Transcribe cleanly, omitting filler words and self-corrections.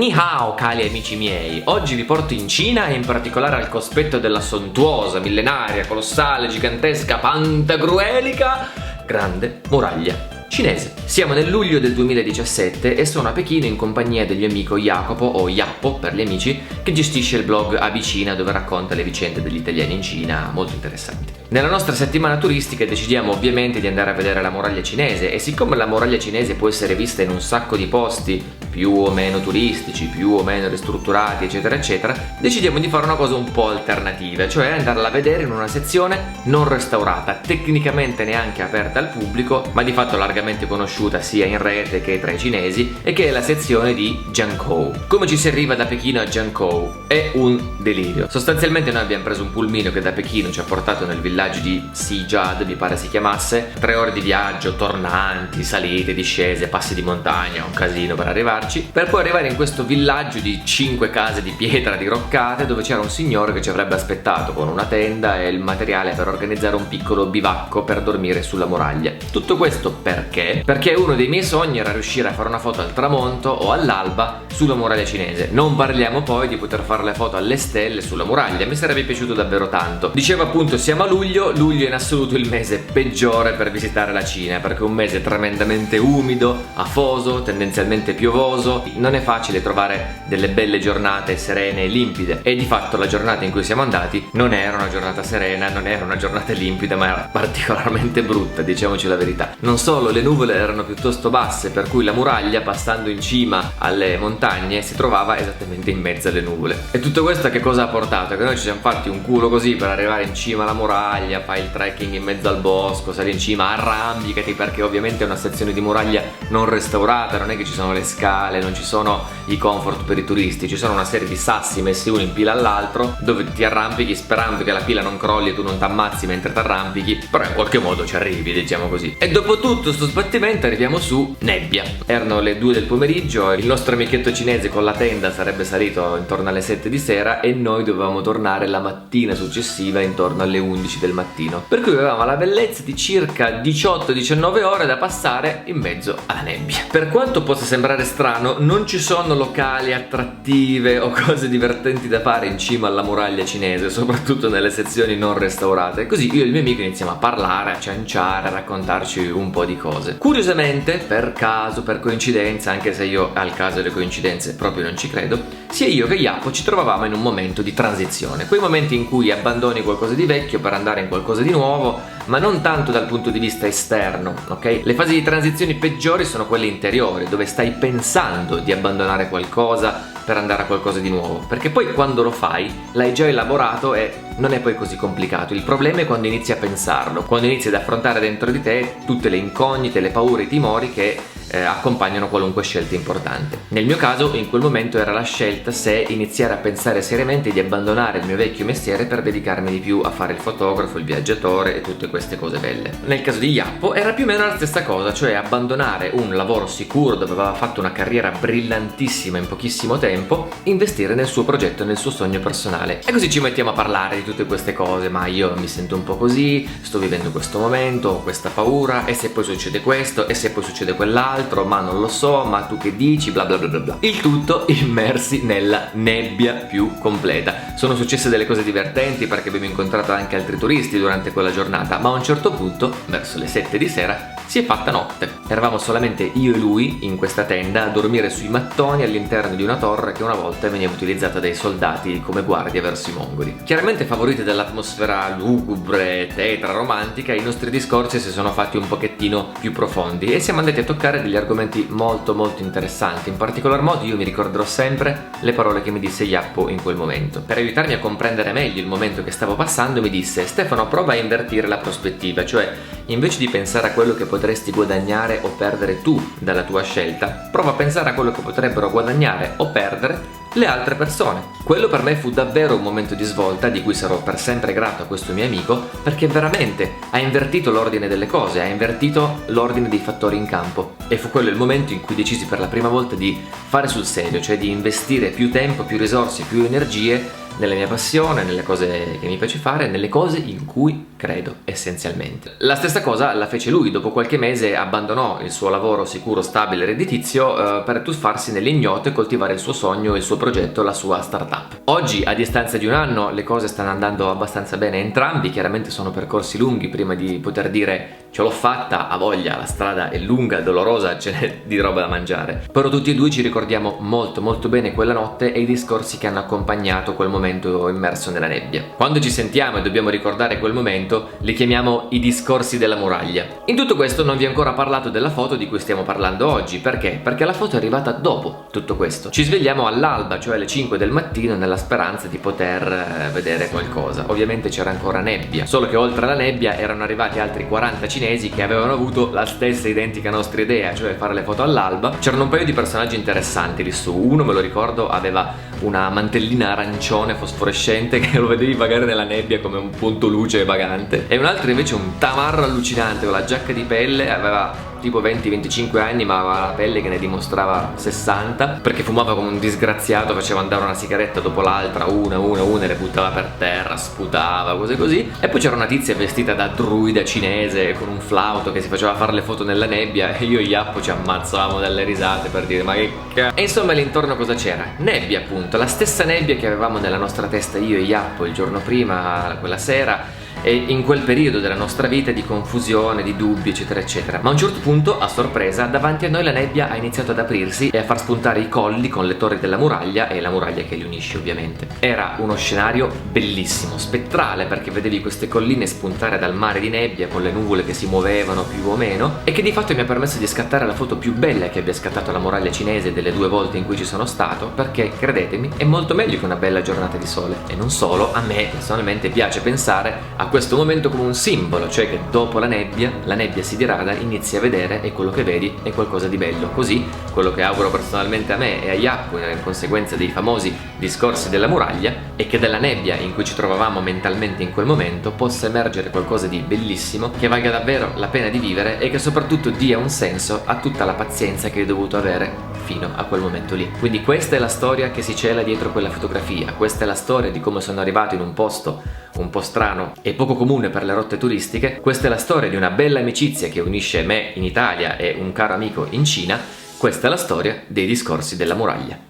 Ni hao, cari amici miei, oggi vi porto in Cina e in particolare al cospetto della sontuosa, millenaria, colossale, gigantesca, pantagruelica, grande muraglia cinese. Siamo nel luglio del 2017 e sono a Pechino in compagnia del mio amico Jacopo, o Jappo per gli amici, che gestisce il blog Abicina, dove racconta le vicende degli italiani in Cina, molto interessanti. Nella nostra settimana turistica decidiamo ovviamente di andare a vedere la muraglia cinese, e siccome la muraglia cinese può essere vista in un sacco di posti più o meno turistici, più o meno ristrutturati, eccetera eccetera, decidiamo di fare una cosa un po' alternativa, cioè andarla a vedere in una sezione non restaurata, tecnicamente neanche aperta al pubblico, ma di fatto largamente conosciuta sia in rete che tra i cinesi, e che è la sezione di Jiangkou. Come ci si arriva da Pechino a Jiangkou? È un delirio. Sostanzialmente noi abbiamo preso un pulmino che da Pechino ci ha portato nel villaggio di Xijia, mi pare si chiamasse, 3 ore di viaggio, tornanti, salite, discese, passi di montagna, un casino per arrivarci, per poi arrivare in questo villaggio di 5 case di pietra diroccate, dove c'era un signore che ci avrebbe aspettato con una tenda e il materiale per organizzare un piccolo bivacco per dormire sulla muraglia. Tutto questo perché? Perché uno dei miei sogni era riuscire a fare una foto al tramonto o all'alba sulla muraglia cinese. Non parliamo poi di poter fare le foto alle stelle sulla muraglia, mi sarebbe piaciuto davvero tanto. Dicevo appunto, siamo a luglio è in assoluto il mese peggiore per visitare la Cina, perché è un mese tremendamente umido, afoso, tendenzialmente piovoso, non è facile trovare delle belle giornate serene e limpide, e di fatto la giornata in cui siamo andati non era una giornata serena, non era una giornata limpida, ma era particolarmente brutta, diciamoci la verità. Non solo, le nuvole erano piuttosto basse, per cui la muraglia, passando in cima alle montagne, si trovava esattamente in mezzo alle nuvole. E tutto questo che cosa ha portato? Che noi ci siamo fatti un culo così per arrivare in cima alla muraglia, fai il trekking in mezzo al bosco, sali in cima, arrampicati, perché ovviamente è una sezione di muraglia non restaurata, non è che ci sono le scale, non ci sono i comfort per i turisti, ci sono una serie di sassi messi uno in pila all'altro, dove ti arrampichi sperando che la pila non crolli e tu non t'ammazzi mentre t'arrampichi, però in qualche modo ci arrivi, diciamo così. E dopo tutto sto sbattimento arriviamo su nebbia. Erano le 2 del pomeriggio, il nostro amichetto cinese con la tenda sarebbe salito intorno alle 7 di sera e noi dovevamo tornare la mattina successiva intorno alle 11 del mattino, per cui avevamo la bellezza di circa 18-19 ore da passare in mezzo alla nebbia. Per quanto possa sembrare strano, non ci sono locali attrattive o cose divertenti da fare in cima alla muraglia cinese, soprattutto nelle sezioni non restaurate. Così io e il mio amico iniziamo a parlare, a cianciare, a raccontarci un po' di cose. Curiosamente, per caso, per coincidenza, anche se io al caso delle coincidenze proprio non ci credo, sia io che Jacopo ci trovavamo in un momento di transizione, quei momenti in cui abbandoni qualcosa di vecchio per andare in qualcosa di nuovo, ma non tanto dal punto di vista esterno, ok? Le fasi di transizioni peggiori sono quelle interiori, dove stai pensando di abbandonare qualcosa per andare a qualcosa di nuovo, perché poi quando lo fai l'hai già elaborato e non è poi così complicato. Il problema è quando inizi a pensarlo, quando inizi ad affrontare dentro di te tutte le incognite, le paure, i timori che accompagnano qualunque scelta importante. Nel mio caso in quel momento era la scelta se iniziare a pensare seriamente di abbandonare il mio vecchio mestiere per dedicarmi di più a fare il fotografo, il viaggiatore e tutte queste cose belle. Nel caso di Jappo era più o meno la stessa cosa, cioè abbandonare un lavoro sicuro dove aveva fatto una carriera brillantissima in pochissimo tempo, investire nel suo progetto, nel suo sogno personale. E così ci mettiamo a parlare di tutte queste cose, ma io mi sento un po' così, sto vivendo questo momento, ho questa paura, e se poi succede questo, e se poi succede quell'altro, ma non lo so, ma tu che dici, bla bla bla bla bla. Il tutto immersi nella nebbia più completa. Sono successe delle cose divertenti perché abbiamo incontrato anche altri turisti durante quella giornata, ma a un certo punto, verso le 7 di sera, si è fatta notte. Eravamo solamente io e lui in questa tenda a dormire sui mattoni all'interno di una torre che una volta veniva utilizzata dai soldati come guardia verso i mongoli. Chiaramente favoriti dall'atmosfera lugubre, tetra, romantica, i nostri discorsi si sono fatti un pochettino più profondi e siamo andati a toccare degli argomenti molto interessanti. In particolar modo io mi ricorderò sempre le parole che mi disse Jappo in quel momento. Per aiutarmi a comprendere meglio il momento che stavo passando mi disse: Stefano, prova a invertire la prospettiva, cioè invece di pensare a quello che potresti guadagnare o perdere tu dalla tua scelta, prova a pensare a quello che potrebbero guadagnare o perdere le altre persone. Quello per me fu davvero un momento di svolta di cui sarò per sempre grato a questo mio amico, perché veramente ha invertito l'ordine delle cose, ha invertito l'ordine dei fattori in campo, e fu quello il momento in cui decisi per la prima volta di fare sul serio, cioè di investire più tempo, più risorse, più energie nella mia passione, nelle cose che mi piace fare, nelle cose in cui credo essenzialmente. La stessa cosa la fece lui. Dopo qualche mese abbandonò il suo lavoro sicuro, stabile, redditizio per tuffarsi nell'ignoto e coltivare il suo sogno, il suo progetto, la sua startup. Oggi, a distanza di un anno, le cose stanno andando abbastanza bene entrambi. Chiaramente sono percorsi lunghi prima di poter dire ce l'ho fatta, ha voglia, la strada è lunga, dolorosa, ce n'è di roba da mangiare. Però tutti e due ci ricordiamo molto molto bene quella notte e i discorsi che hanno accompagnato quel momento immerso nella nebbia. Quando ci sentiamo e dobbiamo ricordare quel momento, li chiamiamo i discorsi della muraglia. In tutto questo non vi ho ancora parlato della foto di cui stiamo parlando oggi. Perché? Perché la foto è arrivata dopo tutto questo. Ci svegliamo all'alba, cioè alle 5 del mattino, nella speranza di poter vedere qualcosa. Ovviamente c'era ancora nebbia, solo che oltre alla nebbia erano arrivati altri 40 cinesi che avevano avuto la stessa identica nostra idea, cioè fare le foto all'alba. C'erano un paio di personaggi interessanti lì su. Uno, me lo ricordo, aveva una mantellina arancione fosforescente che lo vedevi vagare nella nebbia come un punto luce vagante, e un altro invece un tamarro allucinante con la giacca di pelle, aveva tipo 20-25 anni ma aveva la pelle che ne dimostrava 60, perché fumava come un disgraziato, faceva andare una sigaretta dopo l'altra, una e le buttava per terra, sputava, cose così. E poi c'era una tizia vestita da druida cinese con un flauto che si faceva fare le foto nella nebbia, e io e Iappo ci ammazzavamo dalle risate per dire ma che cazzo. E insomma l'intorno cosa c'era? Nebbia, appunto, la stessa nebbia che avevamo nella nostra testa io e Iappo il giorno prima, quella sera, e in quel periodo della nostra vita di confusione, di dubbi, eccetera eccetera. Ma a un certo punto, a sorpresa, davanti a noi la nebbia ha iniziato ad aprirsi e a far spuntare i colli con le torri della muraglia e la muraglia che li unisce, ovviamente. Era uno scenario bellissimo, spettrale, perché vedevi queste colline spuntare dal mare di nebbia con le nuvole che si muovevano più o meno, e che di fatto mi ha permesso di scattare la foto più bella che abbia scattato la muraglia cinese delle 2 volte in cui ci sono stato, perché credetemi è molto meglio che una bella giornata di sole. E non solo, a me personalmente piace pensare a questo momento come un simbolo, cioè che dopo la nebbia si dirada, inizi a vedere e quello che vedi è qualcosa di bello. Così quello che auguro personalmente a me e a Iappo in conseguenza dei famosi discorsi della muraglia è che dalla nebbia in cui ci trovavamo mentalmente in quel momento possa emergere qualcosa di bellissimo, che valga davvero la pena di vivere e che soprattutto dia un senso a tutta la pazienza che hai dovuto avere fino a quel momento lì. Quindi questa è la storia che si cela dietro quella fotografia, questa è la storia di come sono arrivato in un posto un po' strano e poco comune per le rotte turistiche, questa è la storia di una bella amicizia che unisce me in Italia e un caro amico in Cina, questa è la storia dei discorsi della muraglia.